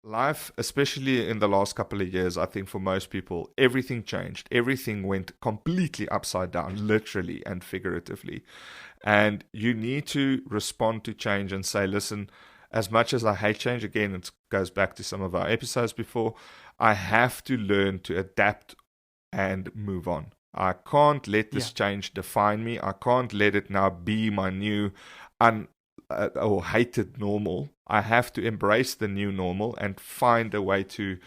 Life, especially in the last couple of years, I think for most people, everything changed. Everything went completely upside down, literally and figuratively. And you need to respond to change and say, listen, as much as I hate change, again, it goes back to some of our episodes before, I have to learn to adapt and move on. I can't let this change define me. I can't let it now be my new or hated normal. I have to embrace the new normal and find a way to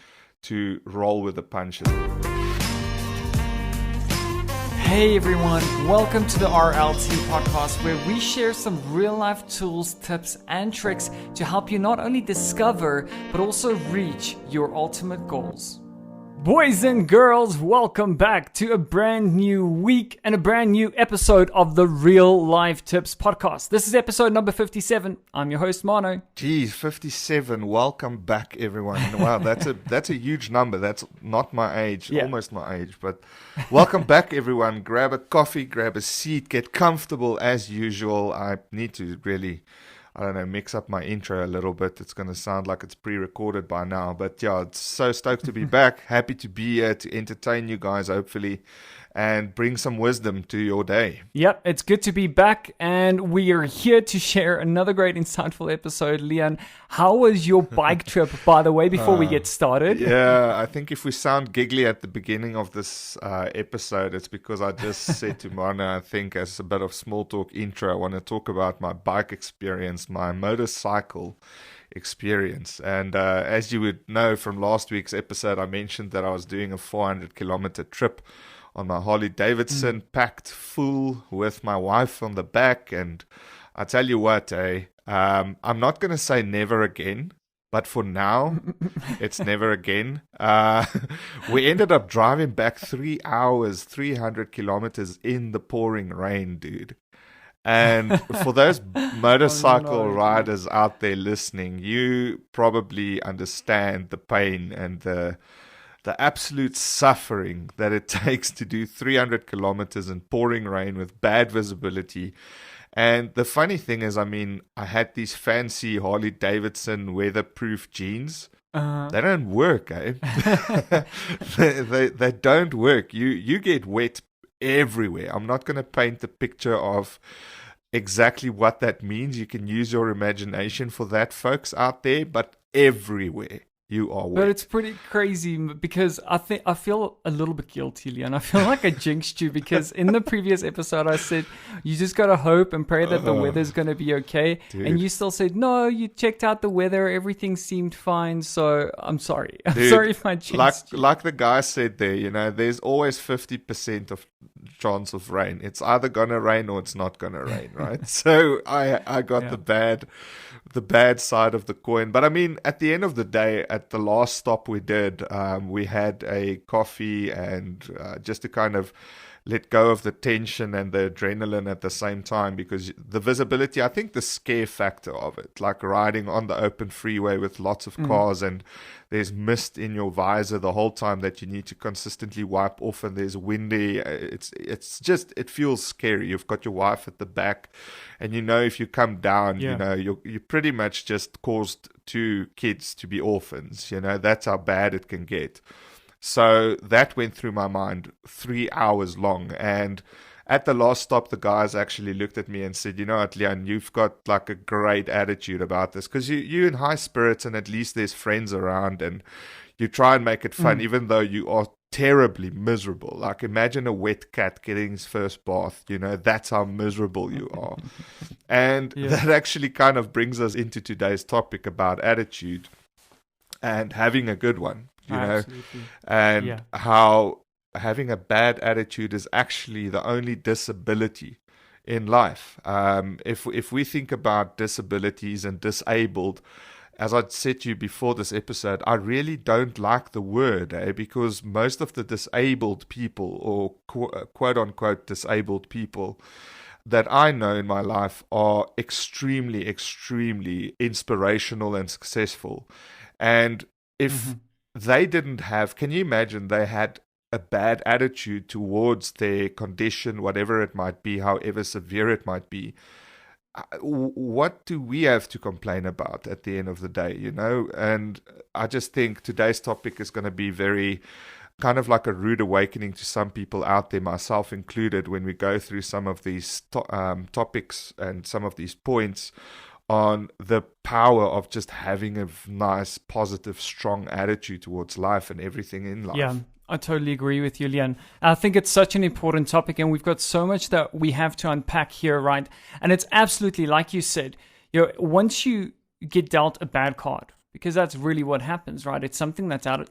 roll with the punches. Hey everyone, welcome to the RLT podcast, where we share some real life tools, tips, and tricks to help you not only discover but also reach your ultimate goals. Boys and girls, welcome back to a brand new week and a brand new episode of the Real Life Tips podcast. This is episode number 57. I'm your host, Mano. Geez, 57. Welcome back, everyone. Wow, that's a huge number. That's not my age, almost my age. But welcome back, everyone. Grab a coffee, grab a seat, get comfortable as usual. I need to really, mix up my intro a little bit. It's going to sound like it's pre-recorded by now. But yeah, it's so stoked to be back. Happy to be here to entertain you guys, hopefully, and bring some wisdom to your day. Yep, it's good to be back, and we are here to share another great, insightful episode. Leon, how was your bike trip, by the way, before we get started? Yeah, I think if we sound giggly at the beginning of this episode, it's because I just said to Marna, I think as a bit of small talk intro, I want to talk about my bike experience, my motorcycle experience. And as you would know from last week's episode, I mentioned that I was doing a 400-kilometer trip on my Harley Davidson, packed full with my wife on the back. And I tell you what, I'm not going to say never again, but for now, it's never again. We ended up driving back 3 hours, 300 kilometers in the pouring rain, dude. And for those motorcycle riders out there listening, you probably understand the pain and the absolute suffering that it takes to do 300 kilometers in pouring rain with bad visibility. And the funny thing is, I had these fancy Harley Davidson weatherproof jeans. They don't work, eh? they don't work. You get wet everywhere. I'm not going to paint the picture of exactly what that means. You can use your imagination for that, folks out there, but everywhere you are wet. But it's pretty crazy because I feel a little bit guilty, Leon. I feel like I jinxed you because in the previous episode I said you just gotta hope and pray that the weather's gonna be okay, dude. And you still said no. You checked out the weather, everything seemed fine. So I'm sorry. I'm sorry if I jinxed you. Like the guy said there, there's always 50% of chance of rain. It's either gonna rain or it's not gonna rain, right? So I got the bad side of the coin. But at the end of the day, at the last stop we did, we had a coffee and just to kind of let go of the tension and the adrenaline at the same time, because the visibility, I think the scare factor of it, like riding on the open freeway with lots of cars and there's mist in your visor the whole time that you need to consistently wipe off, and there's windy, it feels scary. You've got your wife at the back, and if you come down, you pretty much just caused 2 kids to be orphans. That's how bad it can get. So that went through my mind 3 hours long. And at the last stop, the guys actually looked at me and said, you know what, Leon, you've got like a great attitude about this, because you're in high spirits and at least there's friends around and you try and make it fun, even though you are terribly miserable. Like imagine a wet cat getting his first bath, that's how miserable you are. And that actually kind of brings us into today's topic about attitude and having a good one. And how having a bad attitude is actually the only disability in life. If we think about disabilities and disabled, as I said to you before this episode, I really don't like the word, because most of the disabled people, or quote unquote disabled people that I know in my life, are extremely, extremely inspirational and successful. And if they didn't have, can you imagine, they had a bad attitude towards their condition, whatever it might be, however severe it might be, what do we have to complain about at the end of the day, And I just think today's topic is going to be very kind of like a rude awakening to some people out there, myself included, when we go through some of these topics and some of these points on the power of just having a nice, positive, strong attitude towards life and everything in life. Yeah. I totally agree with you, Leon. I think it's such an important topic, and we've got so much that we have to unpack here, right? And it's absolutely, like you said, once you get dealt a bad card, because that's really what happens, right? It's something that's out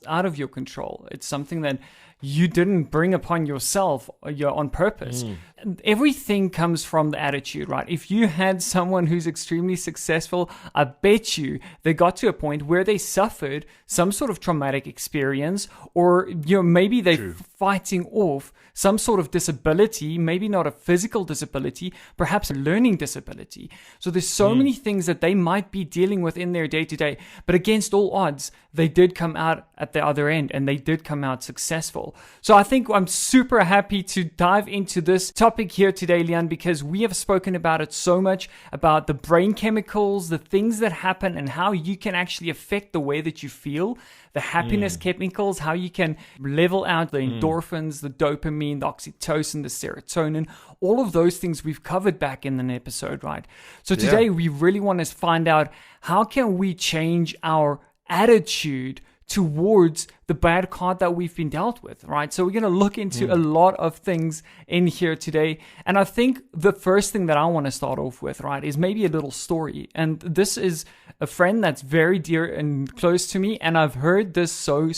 of your control. It's something that you didn't bring upon yourself on purpose. And everything comes from the attitude, right? If you had someone who's extremely successful, I bet you they got to a point where they suffered some sort of traumatic experience, or maybe they're fighting off some sort of disability, maybe not a physical disability, perhaps a learning disability. So there's so many things that they might be dealing with in their day-to-day, but against all odds, they did come out at the other end, and they did come out successful. So I think I'm super happy to dive into this topic here today, Leon, because we have spoken about it so much, about the brain chemicals, the things that happen, and how you can actually affect the way that you feel, the happiness chemicals, how you can level out the endorphins, the dopamine, the oxytocin, the serotonin, all of those things we've covered back in an episode, right? So today we really want to find out, how can we change our attitude towards the bad card that we've been dealt with, right? So we're going to look into a lot of things in here today. And I think the first thing that I want to start off with, right, is maybe a little story. And this is a friend that's very dear and close to me. And I've heard this so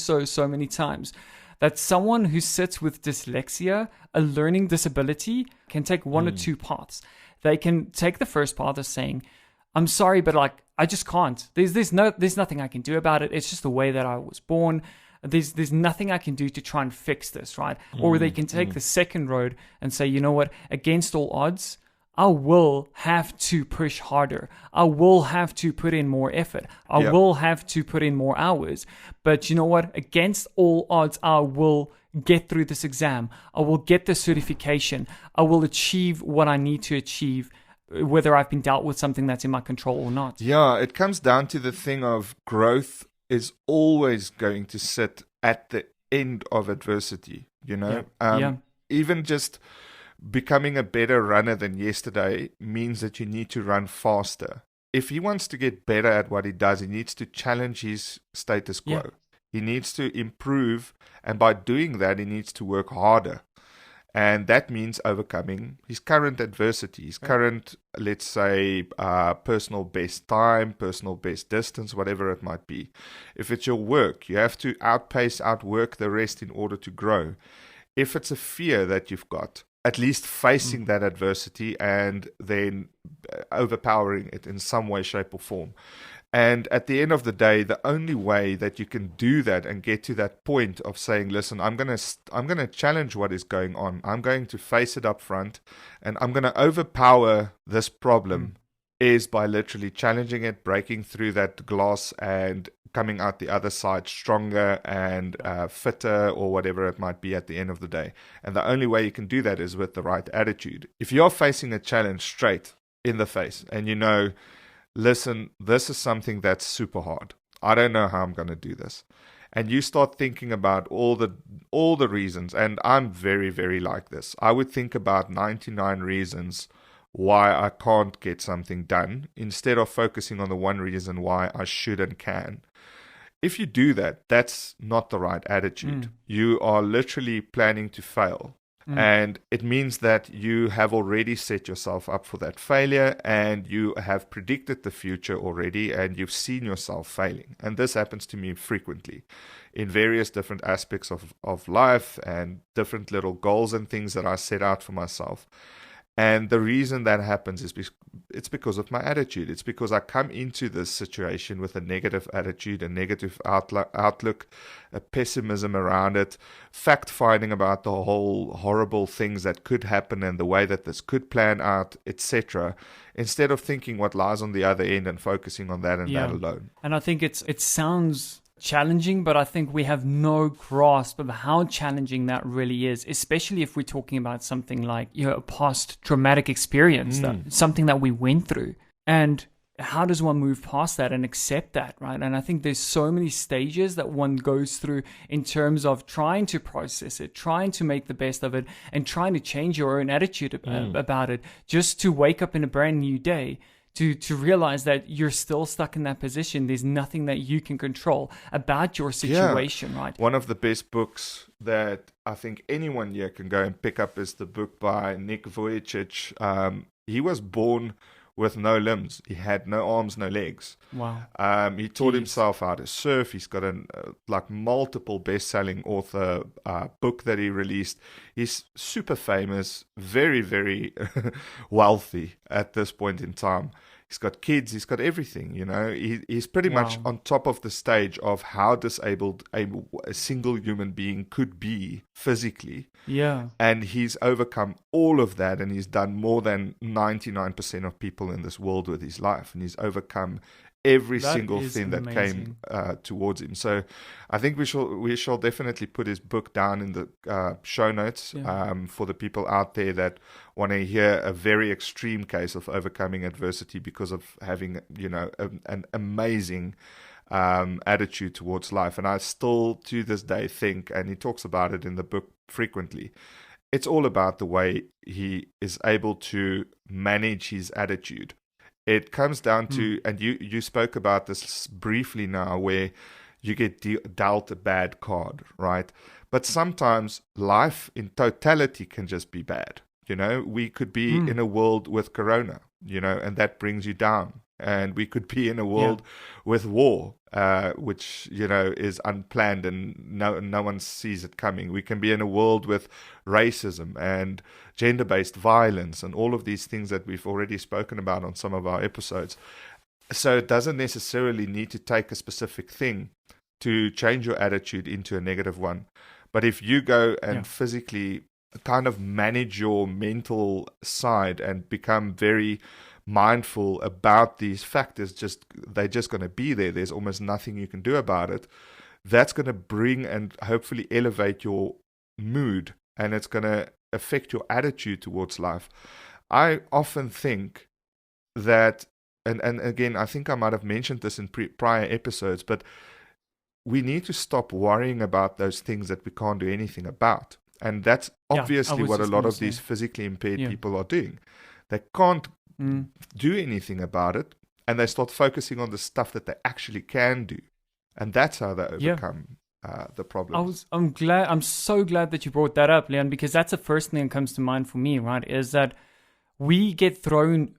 many times, that someone who sits with dyslexia, a learning disability, can take one or two paths. They can take the first path of saying, I'm sorry, but I just can't. There's nothing I can do about it. It's just the way that I was born. There's nothing I can do to try and fix this, right? Or they can take the second road and say, you know what? Against all odds, I will have to push harder. I will have to put in more effort. I will have to put in more hours. But you know what? Against all odds, I will get through this exam. I will get the certification. I will achieve what I need to achieve, whether I've been dealt with something that's in my control or not. Yeah, it comes down to the thing of growth is always going to sit at the end of adversity, Even just becoming a better runner than yesterday means that you need to run faster. If he wants to get better at what he does, he needs to challenge his status quo. Yeah. He needs to improve, and by doing that, he needs to work harder. And that means overcoming his current adversity, his current, let's say, personal best time, personal best distance, whatever it might be. If it's your work, you have to outwork the rest in order to grow. If it's a fear that you've got, at least facing that adversity and then overpowering it in some way, shape, or form. And at the end of the day, the only way that you can do that and get to that point of saying, listen, I'm going to challenge what is going on. I'm going to face it up front, and I'm going to overpower this problem is by literally challenging it, breaking through that glass and coming out the other side stronger and fitter, or whatever it might be at the end of the day. And the only way you can do that is with the right attitude. If you're facing a challenge straight in the face and listen, this is something that's super hard. I don't know how I'm going to do this. And you start thinking about all the reasons, and I'm very, very like this. I would think about 99 reasons why I can't get something done instead of focusing on the one reason why I should and can. If you do that, that's not the right attitude. You are literally planning to fail. And it means that you have already set yourself up for that failure, and you have predicted the future already, and you've seen yourself failing. And this happens to me frequently in various different aspects of life and different little goals and things that I set out for myself. And the reason that happens is it's because of my attitude. It's because I come into this situation with a negative attitude, a negative outlook, a pessimism around it, fact-finding about the whole horrible things that could happen and the way that this could plan out, etc., instead of thinking what lies on the other end and focusing on that and that alone. And I think it sounds challenging, but I think we have no grasp of how challenging that really is, especially if we're talking about something like, a past traumatic experience, something that we went through. And how does one move past that and accept that, right? And I think there's so many stages that one goes through in terms of trying to process it, trying to make the best of it, and trying to change your own attitude about it, just to wake up in a brand new day, to realize that you're still stuck in that position. There's nothing that you can control about your situation, right? One of the best books that I think anyone here can go and pick up is the book by Nick Vujicic. He was born with no limbs. He had no arms, no legs. Wow. He taught himself how to surf. He's got multiple best-selling author book that he released. He's super famous, very, very wealthy at this point in time. He's got kids. He's got everything, He's pretty much on top of the stage of how disabled a single human being could be physically. Yeah. And he's overcome all of that, and he's done more than 99% of people in this world with his life. And he's overcome every single thing that came towards him. So I think we shall definitely put his book down in the show notes for the people out there that want to hear a very extreme case of overcoming adversity because of having an amazing attitude towards life. And I still to this day think, and he talks about it in the book frequently, it's all about the way he is able to manage his attitude. It comes down to, and you spoke about this briefly now, where you get dealt a bad card, right? But sometimes life in totality can just be bad. We could be in a world with corona, and that brings you down. And we could be in a world with war, which, is unplanned and no one sees it coming. We can be in a world with racism and gender-based violence and all of these things that we've already spoken about on some of our episodes. So it doesn't necessarily need to take a specific thing to change your attitude into a negative one. But if you go and physically kind of manage your mental side and become very mindful about these factors, they're just going to be there. There's almost nothing you can do about it. That's going to bring and hopefully elevate your mood, and it's going to affect your attitude towards life. I often think that, and again, I think I might have mentioned this in prior episodes, but we need to stop worrying about those things that we can't do anything about. And that's obviously what a lot of these physically impaired people are doing. They can't do anything about it, and they start focusing on the stuff that they actually can do, and that's how they overcome the problem. I'm so glad that you brought that up, Leon, because that's the first thing that comes to mind for me, right? Is that we get thrown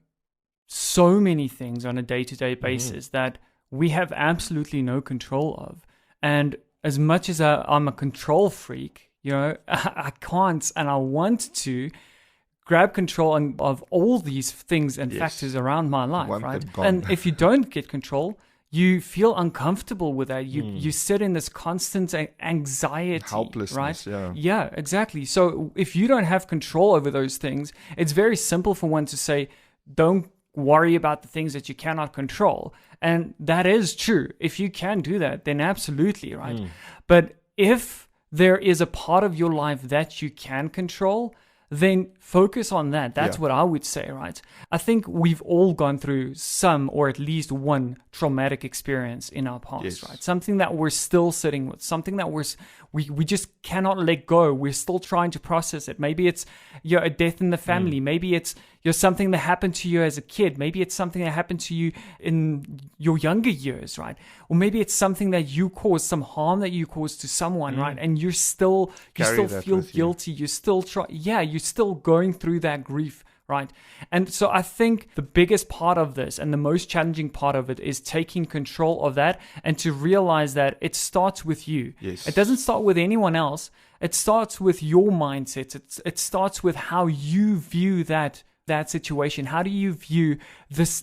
so many things on a day-to-day basis that we have absolutely no control of. And as much as I'm a control freak, I can't and I want to grab control of all these things and factors around my life, right? And if you don't get control, you feel uncomfortable with that. You sit in this constant anxiety, helplessness, right? Yeah, exactly. So if you don't have control over those things, it's very simple for one to say, don't worry about the things that you cannot control. And that is true. If you can do that, then absolutely, right? But if there is a part of your life that you can control, then focus on that. That's what I would say, right? I think we've all gone through some or at least one traumatic experience in our past, right? Something that we're still sitting with, something that we just cannot let go. We're still trying to process it. Maybe it's a death in the family. Maybe it's something that happened to you as a kid. Maybe it's something that happened to you in your younger years, right? Or maybe it's something that you caused, some harm that you caused to someone, right? And you still feel guilty. You still you're still going through that grief, right? And so I think the biggest part of this and the most challenging part of it is taking control of that and to realize that it starts with you. Yes. It doesn't start with anyone else. It starts with your mindset. It starts with how you view that that situation? How do you view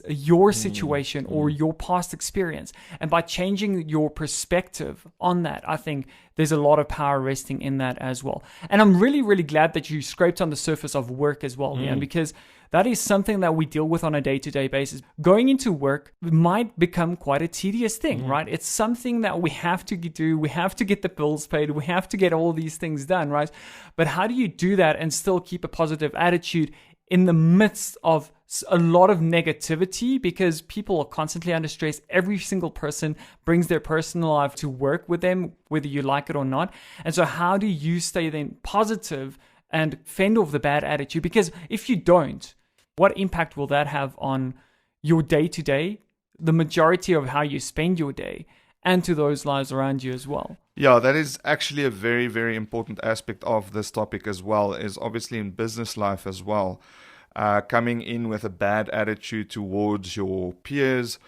your situation or your past experience? And by changing your perspective on that, I think there's a lot of power resting in that as well. And I'm really, really glad that you scraped on the surface of work as well, Leon, because that is something that we deal with on a day-to-day basis. Going into work might become quite a tedious thing, right? It's something that we have to do. We have to get the bills paid. We have to get all these things done, right? But how do you do that and still keep a positive attitude in the midst of a lot of negativity, because people are constantly under stress? Every single person brings their personal life to work with them, whether you like it or not. And so how do you stay then positive and fend off the bad attitude? Because if you don't, what impact will that have on your day-to-day, the majority of how you spend your day, and to those lives around you as well? Yeah, that is actually a very, very important aspect of this topic as well, is obviously in business life as well. Coming in with a bad attitude towards your peers,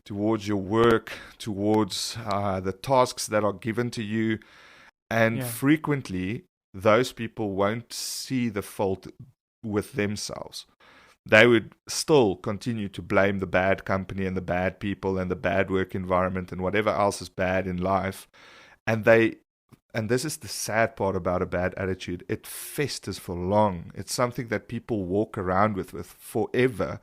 towards your work, towards the tasks that are given to you. And frequently, those people won't see the fault with themselves. They would still continue to blame the bad company and the bad people and the bad work environment and whatever else is bad in life. And this is the sad part about a bad attitude. It festers for long. It's something that people walk around with forever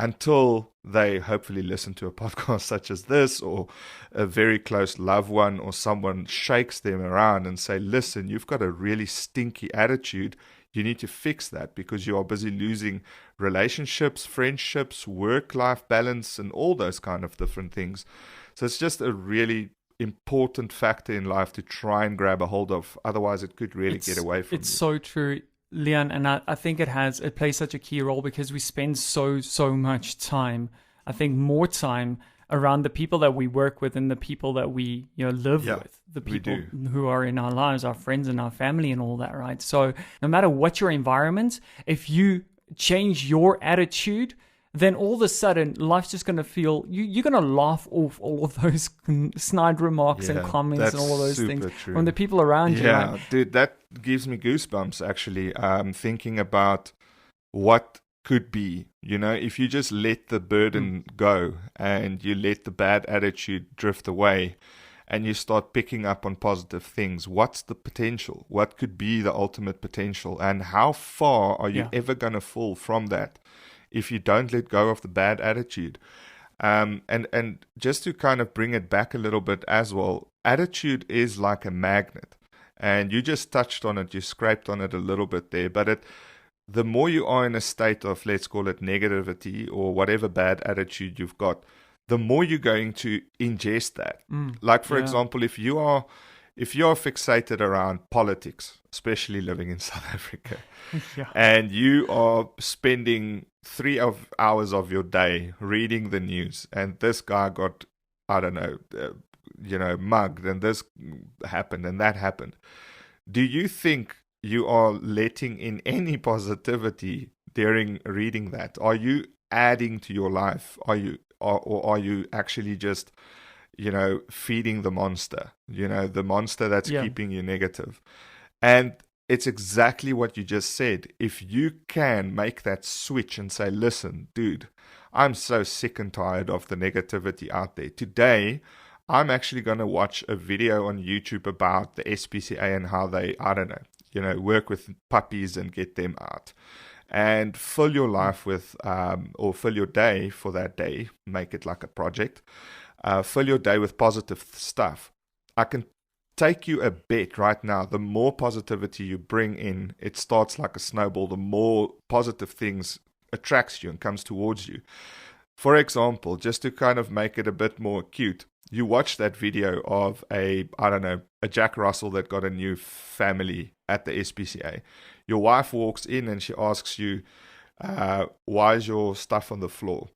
until they hopefully listen to a podcast such as this, or a very close loved one or someone shakes them around and say, listen, you've got a really stinky attitude. You need to fix that because you are busy losing relationships, friendships, work-life balance, and all those kind of different things. So it's just a really important factor in life to try and grab a hold of. Otherwise, it could really get away from you. It's so true, Leon. And I think it plays such a key role because we spend so much time, I think more time, around the people that we work with and the people that we live with, the people who are in our lives, our friends and our family and all that, right? So no matter what your environment, if you change your attitude, then all of a sudden life's just going to feel, you're going to laugh off all of those snide remarks and comments and all those things from the people around you. Yeah, right? Dude, that gives me goosebumps actually, thinking about what could be, if you just let the burden go and you let the bad attitude drift away and you start picking up on positive things, what's the potential? What could be the ultimate potential? And how far are you ever going to fall from that if you don't let go of the bad attitude? And just to kind of bring it back a little bit as well, attitude is like a magnet. And you just touched on it, you scraped on it a little bit there, but the more you are in a state of, let's call it negativity or whatever bad attitude you've got, the more you're going to ingest that. Like, for example, if you are fixated around politics, especially living in South Africa, and you are spending 3 hours of your day reading the news, and this guy got, I don't know, mugged, and this happened, and that happened. Do you think you are letting in any positivity during reading that? Are you adding to your life? Or are you actually just, feeding the monster? The monster that's keeping you negative. And it's exactly what you just said. If you can make that switch and say, listen, dude, I'm so sick and tired of the negativity out there. Today, I'm actually going to watch a video on YouTube about the SPCA and how they, work with puppies and get them out. And fill your life with, or fill your day for that day, make it like a project. Fill your day with positive stuff. I can take you a bet right now. The more positivity you bring in, it starts like a snowball. The more positive things attracts you and comes towards you. For example, just to kind of make it a bit more acute, you watch that video of a Jack Russell that got a new family at the SPCA. Your wife walks in and she asks you, why is your stuff on the floor?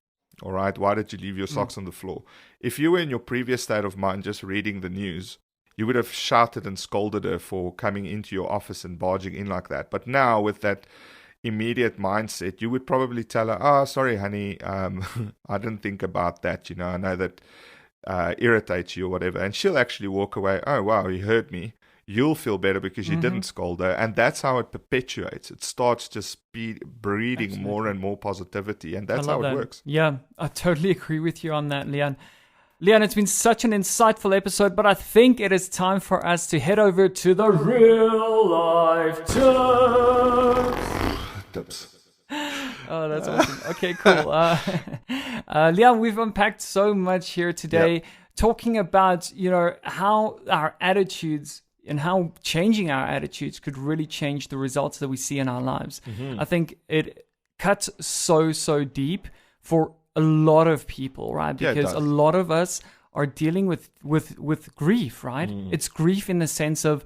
All right, why did you leave your socks on the floor? If you were in your previous state of mind just reading the news, you would have shouted and scolded her for coming into your office and barging in like that. But now with that immediate mindset, you would probably tell her, oh, sorry, honey, I didn't think about that. I know that irritates you or whatever. And she'll actually walk away, oh, wow, you heard me. you'll feel better because you didn't scold her. And that's how it perpetuates. It starts just breeding more and more positivity. And that's how it works. Yeah, I totally agree with you on that, Leon. Leon, it's been such an insightful episode, but I think it is time for us to head over to the real life tips. Oh, that's awesome. Okay, cool. Leon, we've unpacked so much here today, talking about, how our attitudes and how changing our attitudes could really change the results that we see in our lives. I think it cuts so deep for a lot of people, right? Because a lot of us are dealing with grief, right? It's grief in the sense of,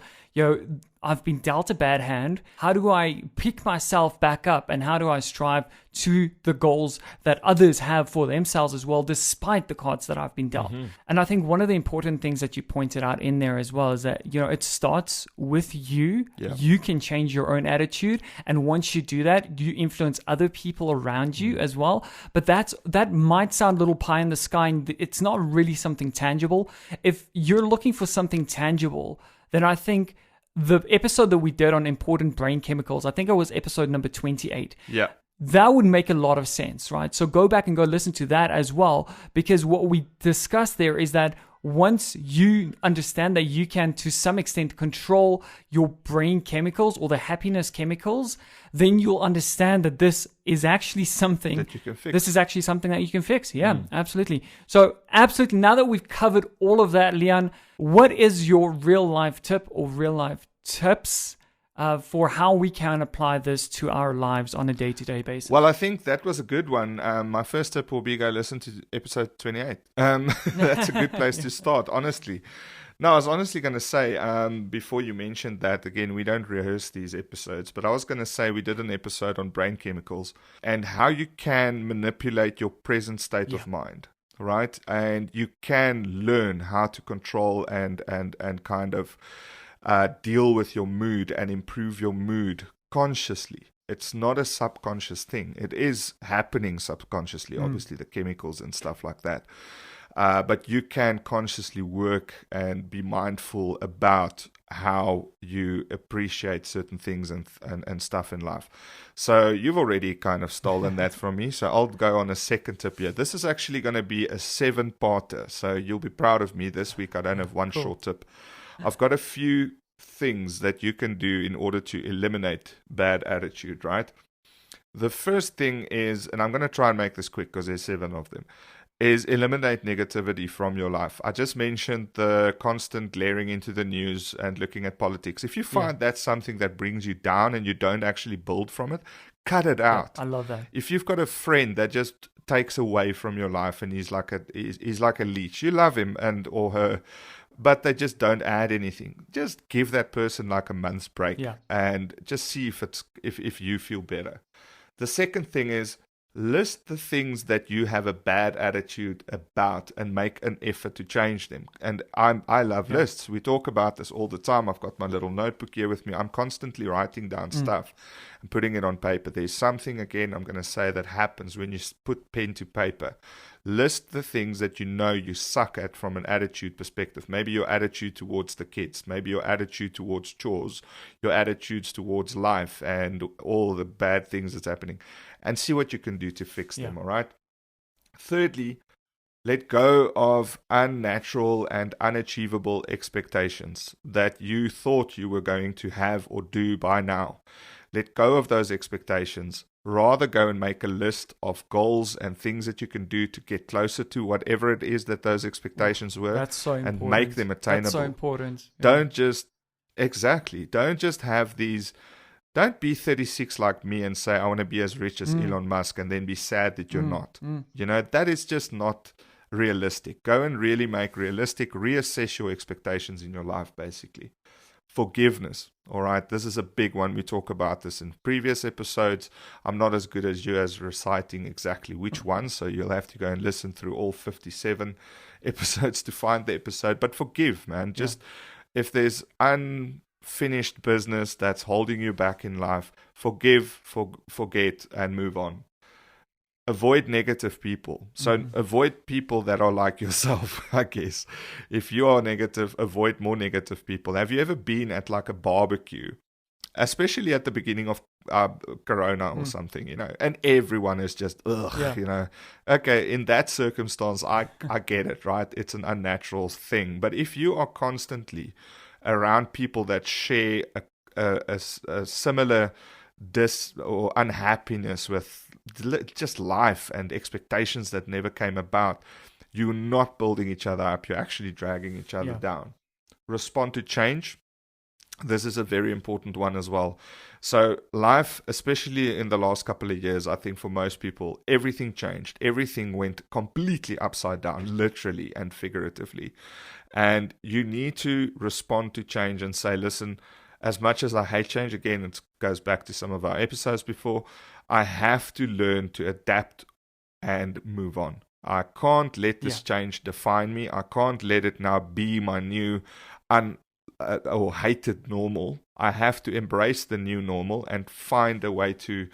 I've been dealt a bad hand. How do I pick myself back up? And how do I strive to the goals that others have for themselves as well, despite the cards that I've been dealt? And I think one of the important things that you pointed out in there as well is that, it starts with you. You can change your own attitude. And once you do that, you influence other people around you as well. But that might sound a little pie in the sky, and it's not really something tangible. If you're looking for something tangible, then I think the episode that we did on important brain chemicals, I think it was episode number 28. Yeah. That would make a lot of sense, right? So go back and go listen to that as well, because what we discussed there is that once you understand that you can, to some extent, control your brain chemicals or the happiness chemicals, then you'll understand that this is actually something that you can fix. This is actually something that you can fix. Yeah, absolutely. So absolutely. Now that we've covered all of that, Leon, what is your real life tip or real life tips for how we can apply this to our lives on a day-to-day basis? Well, I think that was a good one. My first tip will be go listen to episode 28. That's a good place to start, honestly. No, I was honestly going to say, before you mentioned that, again, we don't rehearse these episodes, but I was going to say we did an episode on brain chemicals and how you can manipulate your present state of mind, right? And you can learn how to control and kind of deal with your mood and improve your mood consciously. It's not a subconscious thing. It is happening subconsciously, obviously, the chemicals and stuff like that. But you can consciously work and be mindful about how you appreciate certain things and stuff in life. So you've already kind of stolen that from me. So I'll go on a second tip here. This is actually going to be a 7-parter. So you'll be proud of me this week. I don't have one short tip. I've got a few things that you can do in order to eliminate bad attitude, right? The first thing is, and I'm going to try and make this quick because there's 7 of them, is eliminate negativity from your life. I just mentioned the constant glaring into the news and looking at politics. If you find that's something that brings you down and you don't actually build from it, cut it out. I love that. If you've got a friend that just takes away from your life and he's like a leech, you love him or her, but they just don't add anything, just give that person like a month's break and just see if you feel better. The second thing is list the things that you have a bad attitude about and make an effort to change them. And I love lists. We talk about this all the time. I've got my little notebook here with me. I'm constantly writing down stuff and putting it on paper. There's something, again, I'm going to say that happens when you put pen to paper. List the things that you know you suck at from an attitude perspective. Maybe your attitude towards the kids, maybe your attitude towards chores, your attitudes towards life and all the bad things that's happening, and see what you can do to fix them, all right? Thirdly, let go of unnatural and unachievable expectations that you thought you were going to have or do by now. Let go of those expectations. Rather go and make a list of goals and things that you can do to get closer to whatever it is that those expectations were. That's so important. And make them attainable. That's so important. Don't just have these. Don't be 36 like me and say, I want to be as rich as Elon Musk and then be sad that you're not. You know, that is just not realistic. Go and really make realistic, reassess your expectations in your life, basically. Forgiveness. All right. This is a big one. We talk about this in previous episodes. I'm not as good as you as reciting exactly which one. So you'll have to go and listen through all 57 episodes to find the episode. But forgive, man. Just if there's unfinished business that's holding you back in life, forgive, forget, and move on. avoid negative people. So avoid people that are like yourself, I guess. If you are negative, avoid more negative people. Have you ever been at like a barbecue, especially at the beginning of Corona or something, and everyone is just, okay, in that circumstance, I get it, right? It's an unnatural thing. But if you are constantly around people that share a similar or unhappiness with just life and expectations that never came about, you're not building each other up, you're actually dragging each other down. Respond to change. This is a very important one as well. So life, especially in the last couple of years, I think for most people, everything changed. Everything went completely upside down, literally and figuratively. And you need to respond to change and say, listen, as much as I hate change, again, it goes back to some of our episodes before, I have to learn to adapt and move on. I can't let this change define me. I can't let it now be my new or hated normal. I have to embrace the new normal and find a way to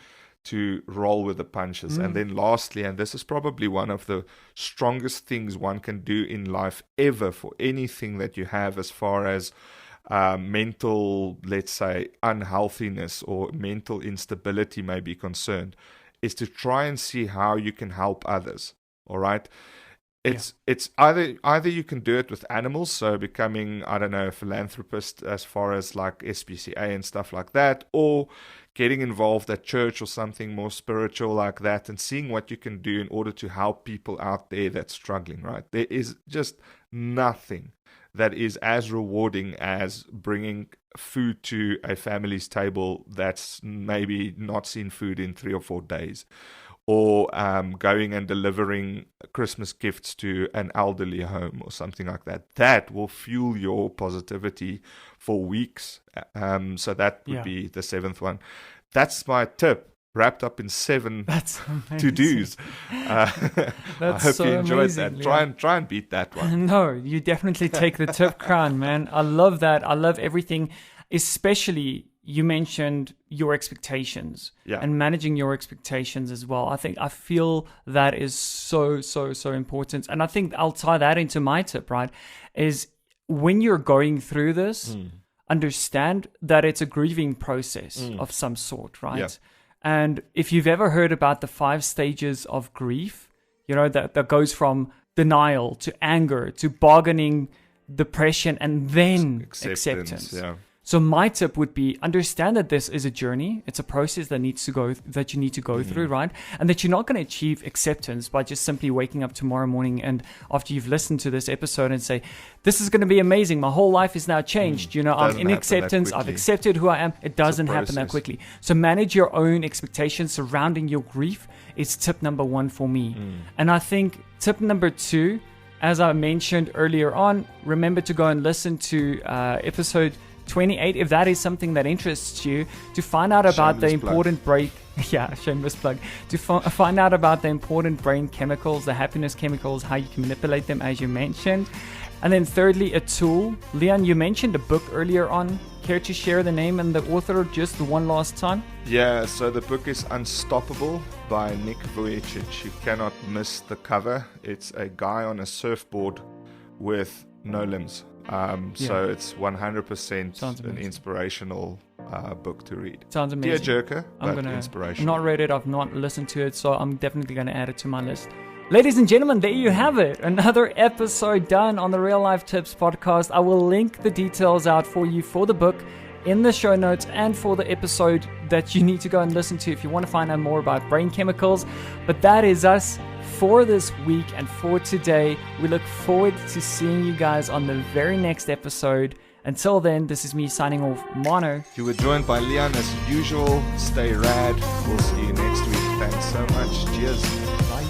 roll with the punches. And then lastly, and this is probably one of the strongest things one can do in life ever for anything that you have as far as mental, let's say, unhealthiness or mental instability may be concerned, is to try and see how you can help others. All right. It's either you can do it with animals, so becoming, I don't know, a philanthropist as far as like SPCA and stuff like that, or getting involved at church or something more spiritual like that, and seeing what you can do in order to help people out there that's struggling, right? There is just nothing that is as rewarding as bringing food to a family's table that's maybe not seen food in 3 or 4 days, or going and delivering Christmas gifts to an elderly home or something like that. That will fuel your positivity for weeks. So that would be the 7th one. That's my tip, wrapped up in 7 to-dos. I hope you enjoyed that. Try and beat that one. No, you definitely take the tip crown, man. I love that. I love everything, especially you mentioned your expectations and managing your expectations as well. I feel that is so important. And I think I'll tie that into my tip, right? Is when you're going through this, understand that it's a grieving process of some sort, right? Yeah. And if you've ever heard about the 5 stages of grief, that goes from denial to anger to bargaining, depression, and then acceptance. Yeah. So my tip would be understand that this is a journey. It's a process that you need to go through, right? And that you're not going to achieve acceptance by just simply waking up tomorrow morning and after you've listened to this episode and say, this is going to be amazing. My whole life is now changed. I'm in acceptance. I've accepted who I am. It doesn't happen that quickly. So manage your own expectations surrounding your grief is tip number 1 for me. And I think tip number 2, as I mentioned earlier on, remember to go and listen to episode 28 if that is something that interests you, to find out about the important brain shameless plug, to find out about the important brain chemicals, the happiness chemicals, how you can manipulate them as you mentioned. And then thirdly, a tool. Leon, you mentioned a book earlier on. Care to share the name and the author just one last time? Yeah, so the book is Unstoppable by Nick Vujicic. You cannot miss the cover. It's a guy on a surfboard with no limbs. So it's 100% an inspirational book to read. Sounds amazing. Tearjerker, but inspirational. I've not read it, I've not listened to it, so I'm definitely going to add it to my list. Ladies and gentlemen, there you have it. Another episode done on the Real Life Tips podcast. I will link the details out for you for the book in the show notes and for the episode that you need to go and listen to if you want to find out more about brain chemicals. But that is us for this week and for today. We look forward to seeing you guys on the very next episode. Until then, this is me signing off, Mono. You were joined by Leon as usual. Stay rad. We'll see you next week. Thanks so much. Cheers. Bye.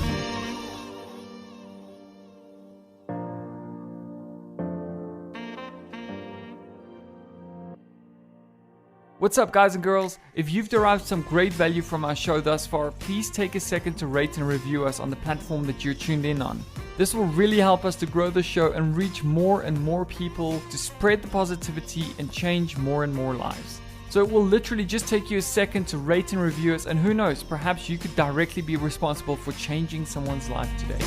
What's up, guys and girls? If you've derived some great value from our show thus far, please take a second to rate and review us on the platform that you're tuned in on. This will really help us to grow the show and reach more and more people, to spread the positivity and change more and more lives. So it will literally just take you a second to rate and review us, and who knows, perhaps you could directly be responsible for changing someone's life today.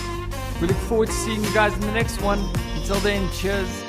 We look forward to seeing you guys in the next one. Until then, cheers.